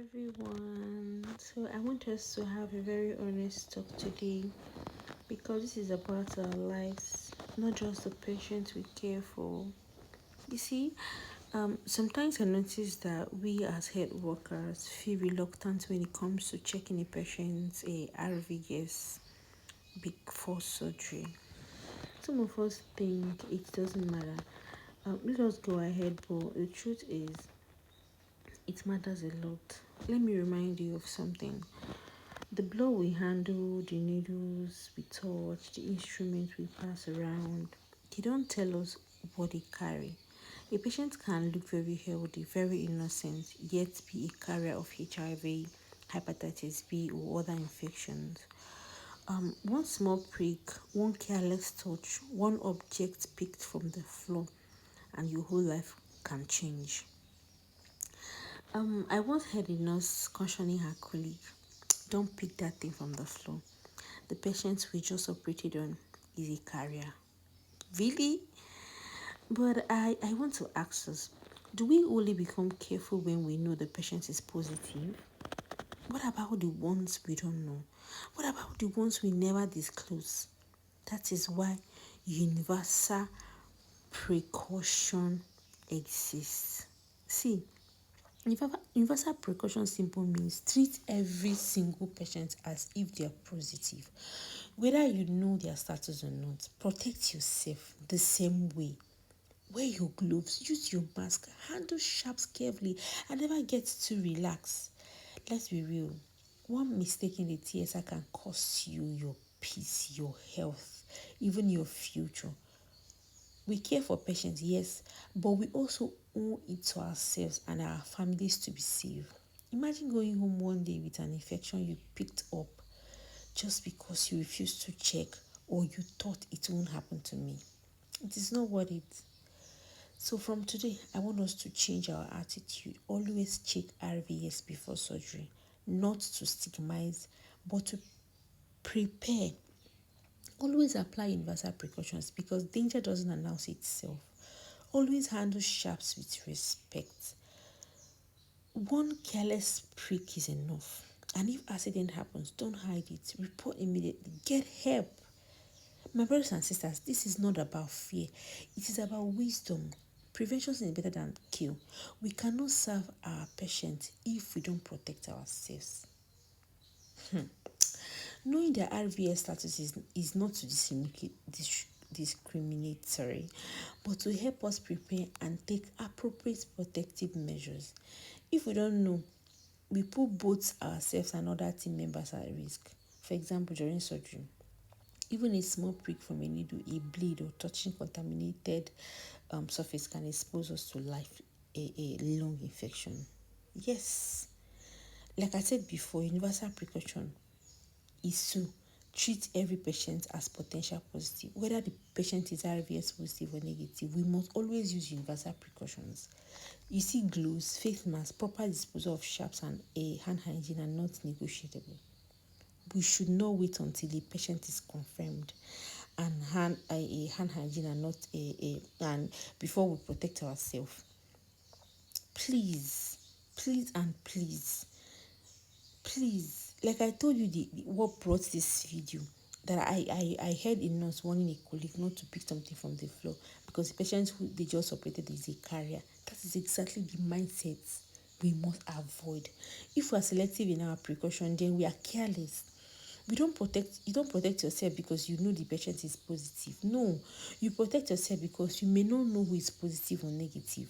everyone. So I want us to have a very honest talk today because this is about our lives, not just the patients we care for. You see, sometimes I notice that we as health workers feel reluctant when it comes to checking a patient's RVS before surgery. Some of us think it doesn't matter. Let us go ahead, but the truth is, it matters a lot. Let me remind you of something. The blood we handle, the needles we touch, the instruments we pass around, they don't tell us what they carry. A patient can look very healthy, very innocent, yet be a carrier of HIV, hepatitis B, or other infections. One small prick, one careless touch, one object picked from the floor, and your whole life can change. I once heard a nurse cautioning her colleague, don't pick that thing from the floor. The patient we just operated on is a carrier. Really? But I want to ask us, do we only become careful when we know the patient is positive? What about the ones we don't know? What about the ones we never disclose? That is why universal precaution exists. See, universal precaution simple means treat every single patient as if they are positive. Whether you know their status or not, protect yourself the same way. Wear your gloves, use your mask, handle sharps carefully, and never get too relaxed. Let's be real. One mistake in the TSI can cost you your peace, your health, even your future. We care for patients, yes, but we also owe it to ourselves and our families to be safe. Imagine going home one day with an infection you picked up just because you refused to check or you thought it won't happen to me. It is not worth it. So from today, I want us to change our attitude. Always check RVS before surgery, not to stigmatize, but to prepare. Always apply universal precautions because danger doesn't announce itself. Always handle sharps with respect. One careless prick is enough. And if accident happens, don't hide it. Report immediately. Get help. My brothers and sisters, this is not about fear. It is about wisdom. Prevention is better than cure. We cannot serve our patients if we don't protect ourselves. Knowing their RVS status is not to discriminatory, but to help us prepare and take appropriate protective measures. If we don't know, we put both ourselves and other team members at risk. For example, during surgery, even a small prick from a needle, a bleed, or touching contaminated surface can expose us to a lung infection. Yes, like I said before, universal precaution is to treat every patient as potential positive. Whether the patient is RVS positive or negative, we must always use universal precautions. You see, gloves, face masks, proper disposal of sharps, and a hand hygiene are not negotiable. We should not wait until the patient is confirmed and a hand hygiene are not and before we protect ourselves. Please, please and please, like I told you, what brought this video, that I heard a nurse warning a colleague not to pick something from the floor because the patient who they just operated is a carrier. That is exactly the mindset we must avoid. If we are selective in our precaution, then we are careless. You don't protect yourself because you know the patient is positive. No, you protect yourself because you may not know who is positive or negative.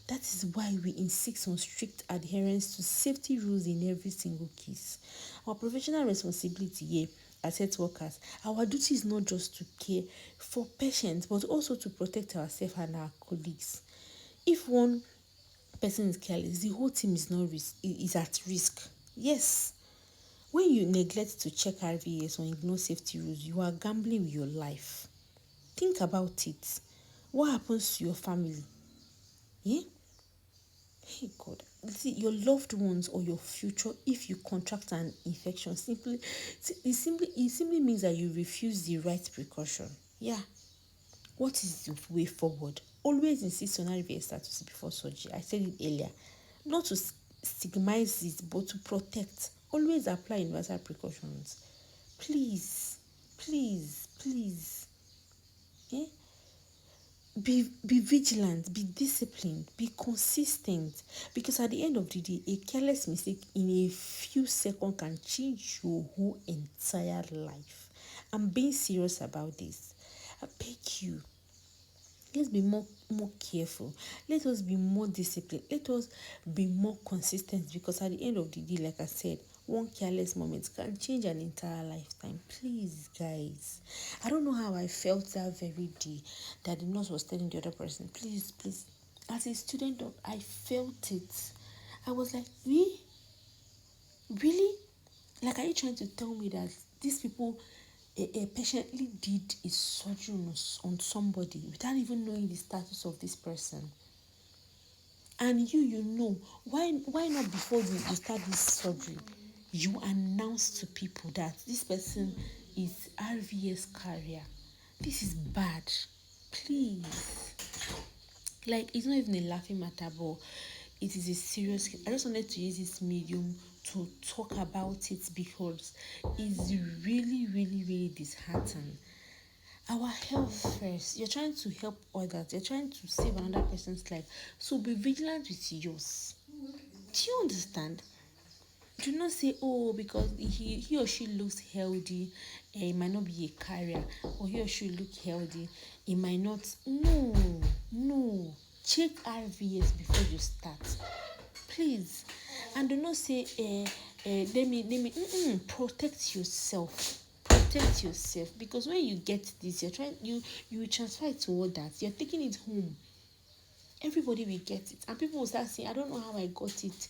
That is why we insist on strict adherence to safety rules in every single case. Our professional responsibility here as health workers, our duty is not just to care for patients, but also to protect ourselves and our colleagues. If one person is careless, the whole team is at risk. Yes. When you neglect to check RVS or ignore safety rules, you are gambling with your life. Think about it. What happens to your family? Yeah? Hey God, see your loved ones or your future if you contract an infection it simply means that you refuse the right precaution. Yeah. What is the way forward? Always insist on RVS status before surgery. I said it earlier. Not to stigmatize it, but to protect. Always apply universal precautions. Please, please, please. Eh? Be vigilant, be disciplined, be consistent, because at the end of the day, a careless mistake in a few seconds can change your whole entire life. I'm being serious about this. I beg you, let's be more careful. Let us be more disciplined. Let us be more consistent, because at the end of the day, like I said, one careless moment can change an entire lifetime. Please, guys. I don't know how I felt that very day that the nurse was telling the other person, please, please. As a student, I felt it. I was like, really? Like, are you trying to tell me that these people patiently did a surgery on somebody without even knowing the status of this person? And you know, why not before you start this surgery, you announce to people that this person is RVS carrier? This is bad. Please. Like, it's not even a laughing matter, but it is a serious case. I just wanted to use this medium to talk about it, because it's really, really, really disheartening. Our health first. You're trying to help others. You're trying to save another person's life. So be vigilant with yours. Do you understand? Do not say, oh, because he or she looks healthy, it might not be a carrier, or he or she look healthy, it might not. No. Check RVS before you start, please. And do not say, let me. Protect yourself. Protect yourself, because when you get this, you transfer it to others. You're taking it home. Everybody will get it, and people will start saying, I don't know how I got it.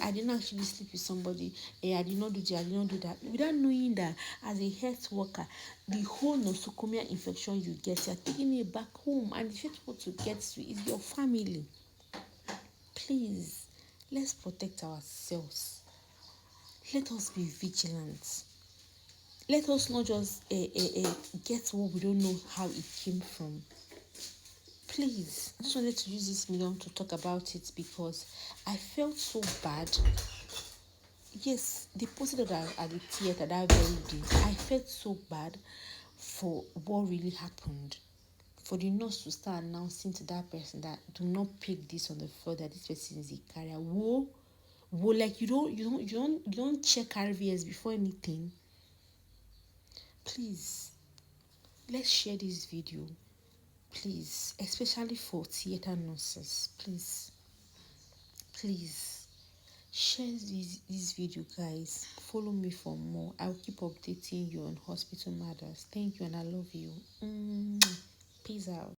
I didn't actually sleep with somebody. I did not do this, I did not do that, without knowing that as a health worker, the whole nosocomial infection you get, you're taking it back home, and the first people to get to is your family. Please, let's protect ourselves. Let us be vigilant. Let us not just get what we don't know how it came from. Please, I just wanted to use this medium to talk about it, because I felt so bad. Yes, they posted it at the theater that very day. I felt so bad for what really happened. For the nurse to start announcing to that person that do not pick this on the floor, that this person is a carrier. Whoa, like you don't check RVS before anything. Please, let's share this video. Please, especially for theater nurses. Please share this video, guys. Follow me for more. I'll keep updating you on hospital matters. Thank you, and I love you. Peace out.